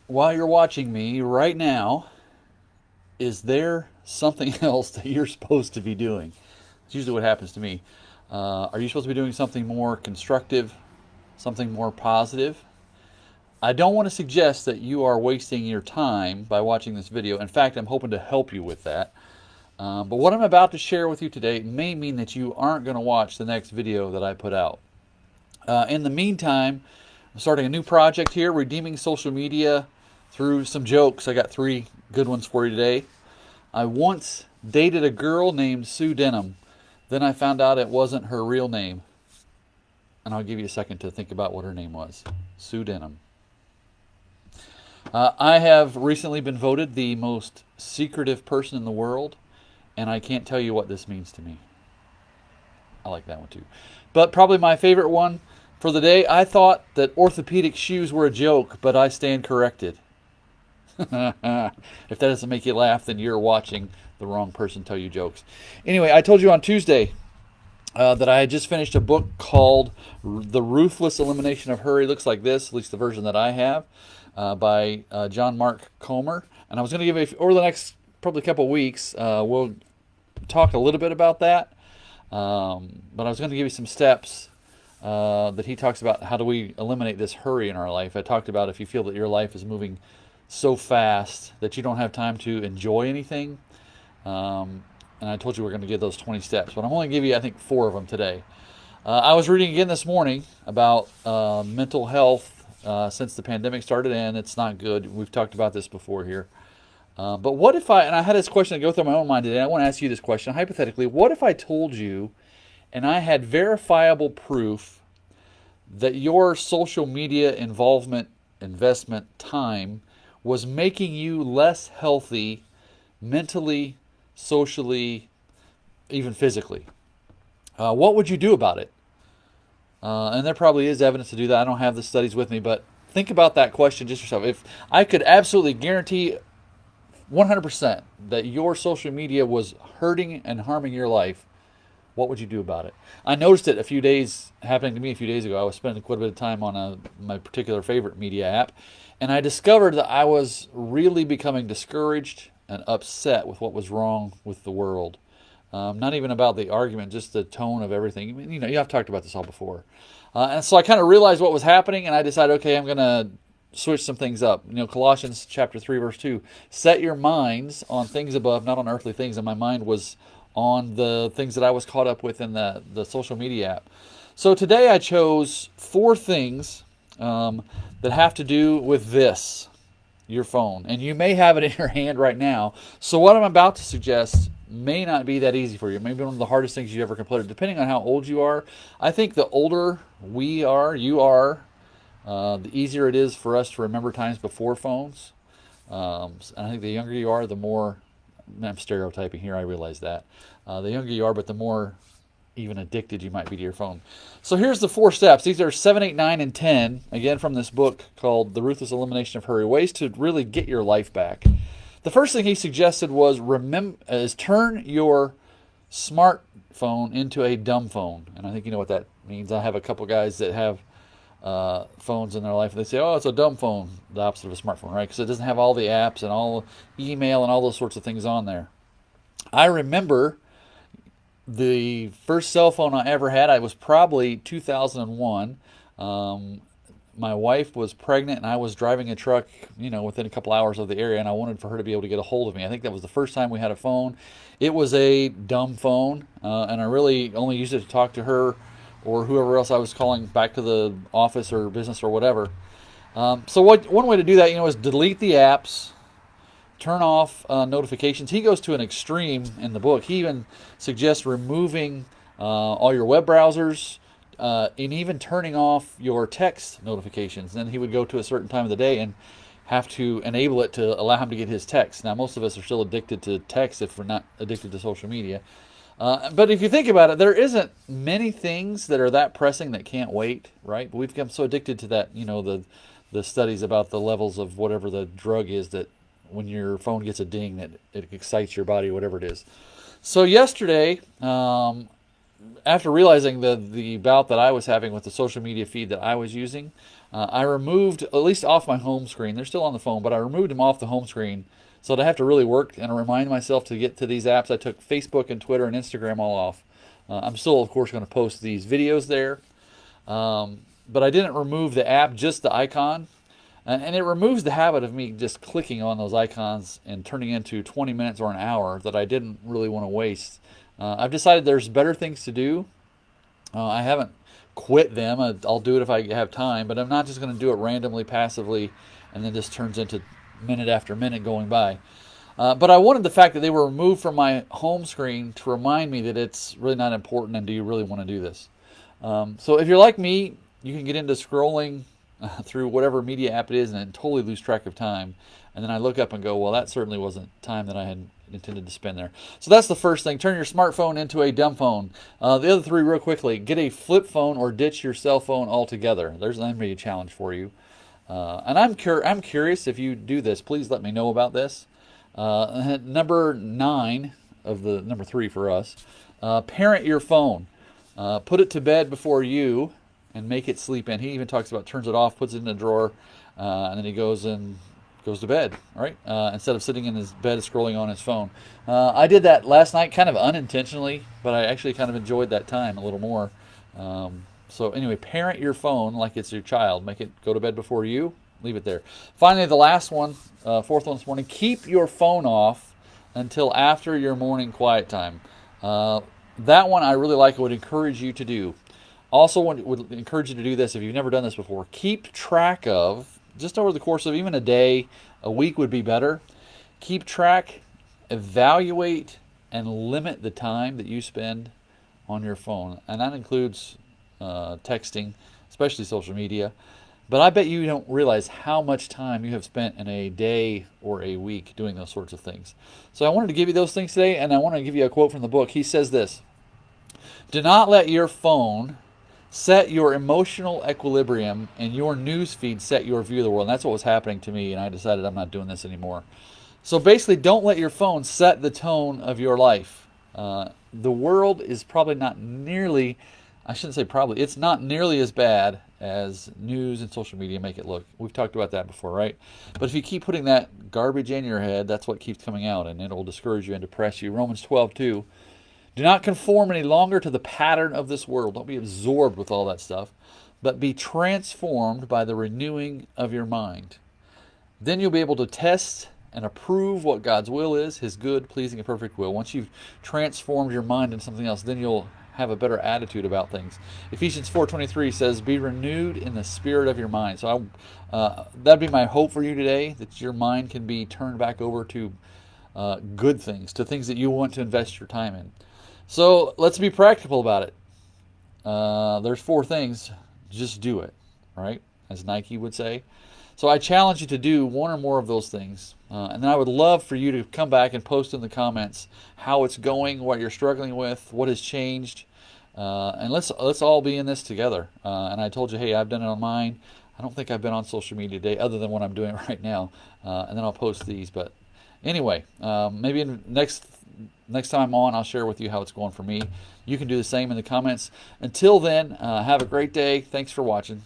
while you're watching me right now, is there something else that you're supposed to be doing? It's usually what happens to me. Are you supposed to be doing something more constructive, something more positive? I don't want to suggest that you are wasting your time by watching this video. In fact, I'm hoping to help you with that. But what I'm about to share with you today may mean that you aren't going to watch the next video that I put out. In the meantime, I'm starting a new project here, redeeming social media through some jokes. I got three good ones for you today. I once dated a girl named Sue Denham. Then I found out it wasn't her real name. And I'll give you a second to think about what her name was. Sue Denham. I have recently been voted the most secretive person in the world, and I can't tell you what this means to me. I like that one too. But probably my favorite one for the day, I thought that orthopedic shoes were a joke, but I stand corrected. If that doesn't make you laugh, then you're watching the wrong person tell you jokes. Anyway, I told you on Tuesday that I had just finished a book called The Ruthless Elimination of Hurry. It looks like this, at least the version that I have, by John Mark Comer. And I was going to give over the next probably couple weeks, we'll talk a little bit about that. But I was going to give you some steps that he talks about. How do we eliminate this hurry in our life? I talked about if you feel that your life is moving so fast that you don't have time to enjoy anything. And I told you we're going to give those 20 steps, but I'm only going to give you, I think, 4 of them today. I was reading again this morning about mental health since the pandemic started, and it's not good. We've talked about this before here. But what if and I had this question to go through my own mind today. I want to ask you this question hypothetically. What if I told you and I had verifiable proof that your social media involvement, investment, time was making you less healthy mentally, socially, even physically? What would you do about it? And there probably is evidence to do that. I don't have the studies with me, but think about that question just yourself. If I could absolutely guarantee 100% that your social media was hurting and harming your life, what would you do about it? I noticed it happening to me a few days ago. I was spending quite a bit of time on my particular favorite media app, and I discovered that I was really becoming discouraged and upset with what was wrong with the world. Not even about the argument, just the tone of everything. I mean, I've talked about this all before. And so I kind of realized what was happening, and I decided, okay, I'm going to switch some things up. Colossians chapter 3, verse 2, set your minds on things above, not on earthly things. And my mind was on the things that I was caught up with in the social media app. So today I chose 4 things that have to do with this, your phone. And you may have it in your hand right now. So what I'm about to suggest may not be that easy for you. Maybe one of the hardest things you've ever completed, depending on how old you are. I think the older you are, the easier it is for us to remember times before phones. And I think the younger you are, the more, I'm stereotyping here, I realize that. The younger you are, but the more even addicted you might be to your phone. So here's the 4 steps. These are 7, 8, 9, and 10, again from this book called The Ruthless Elimination of Hurry, ways to really get your life back. The first thing he suggested was turn your smartphone into a dumb phone. And I think you know what that means. I have a couple guys that have phones in their life, and they say, oh, it's a dumb phone, the opposite of a smartphone, right? Because it doesn't have all the apps and all email and all those sorts of things on there. I remember the first cell phone I ever had, I was probably 2001. My wife was pregnant, and I was driving a truck, within a couple hours of the area, and I wanted for her to be able to get a hold of me. I think that was the first time we had a phone. It was a dumb phone, and I really only used it to talk to her or whoever else I was calling back to the office or business or whatever. So one way to do that, is delete the apps, turn off notifications. He goes to an extreme in the book. He even suggests removing all your web browsers, and even turning off your text notifications. Then he would go to a certain time of the day and have to enable it to allow him to get his text. Now, most of us are still addicted to text if we're not addicted to social media. But if you think about it, there isn't many things that are that pressing that can't wait, right? But we've become so addicted to that, the studies about the levels of whatever the drug is that when your phone gets a ding that it excites your body, whatever it is. So yesterday, after realizing the bout that I was having with the social media feed that I was using, I removed, at least off my home screen, they're still on the phone, but I removed them off the home screen so that I have to really work and remind myself to get to these apps. I took Facebook and Twitter and Instagram all off. I'm still, of course, going to post these videos there. But I didn't remove the app, just the icon. And it removes the habit of me just clicking on those icons and turning into 20 minutes or an hour that I didn't really want to waste. I've decided there's better things to do. I haven't quit them. I'll do it if I have time, but I'm not just going to do it randomly, passively, and then just turns into minute after minute going by. But I wanted the fact that they were removed from my home screen to remind me that it's really not important, and do you really want to do this? So if you're like me, you can get into scrolling through whatever media app it is and totally lose track of time. And then I look up and go, well, that certainly wasn't time that I had intended to spend there. So that's the first thing. Turn your smartphone into a dumb phone. The other three real quickly. Get a flip phone or ditch your cell phone altogether. There's going to be a challenge for you. And I'm curious if you do this. Please let me know about this. Number 9 of the number 3 for us. Parent your phone. Put it to bed before you and make it sleep in. He even talks about turns it off, puts it in a drawer, and then he goes to bed, right? Instead of sitting in his bed scrolling on his phone. I did that last night kind of unintentionally, but I actually kind of enjoyed that time a little more. So anyway, parent your phone like it's your child. Make it go to bed before you. Leave it there. Finally, the last one, fourth one this morning, keep your phone off until after your morning quiet time. That one I really like. I would encourage you to do. Also would encourage you to do this if you've never done this before. Keep track of, just over the course of even a day, a week would be better. Keep track, evaluate, and limit the time that you spend on your phone. And that includes texting, especially social media. But I bet you don't realize how much time you have spent in a day or a week doing those sorts of things. So I wanted to give you those things today, and I want to give you a quote from the book. He says this: "Do not let your phone set your emotional equilibrium, and your news feed set your view of the world." And that's what was happening to me, and I decided I'm not doing this anymore. So basically, don't let your phone set the tone of your life. The world is probably not nearly, I shouldn't say probably, it's not nearly as bad as news and social media make it look. We've talked about that before, right? But if you keep putting that garbage in your head, that's what keeps coming out, and it'll discourage you and depress you. Romans 12:2. Do not conform any longer to the pattern of this world. Don't be absorbed with all that stuff, but be transformed by the renewing of your mind. Then you'll be able to test and approve what God's will is, his good, pleasing, and perfect will. Once you've transformed your mind into something else, then you'll have a better attitude about things. Ephesians 4:23 says, be renewed in the spirit of your mind. So that'd be my hope for you today, that your mind can be turned back over to good things, to things that you want to invest your time in. So let's be practical about it. There's 4 things. Just do it, right? As Nike would say. So I challenge you to do one or more of those things. And then I would love for you to come back and post in the comments how it's going, what you're struggling with, what has changed. And let's all be in this together. And I told you, hey, I've done it on mine. I don't think I've been on social media today other than what I'm doing right now. And then I'll post these. But anyway, maybe next time I'm on, I'll share with you how it's going for me. You can do the same in the comments. Until then, have a great day. Thanks for watching.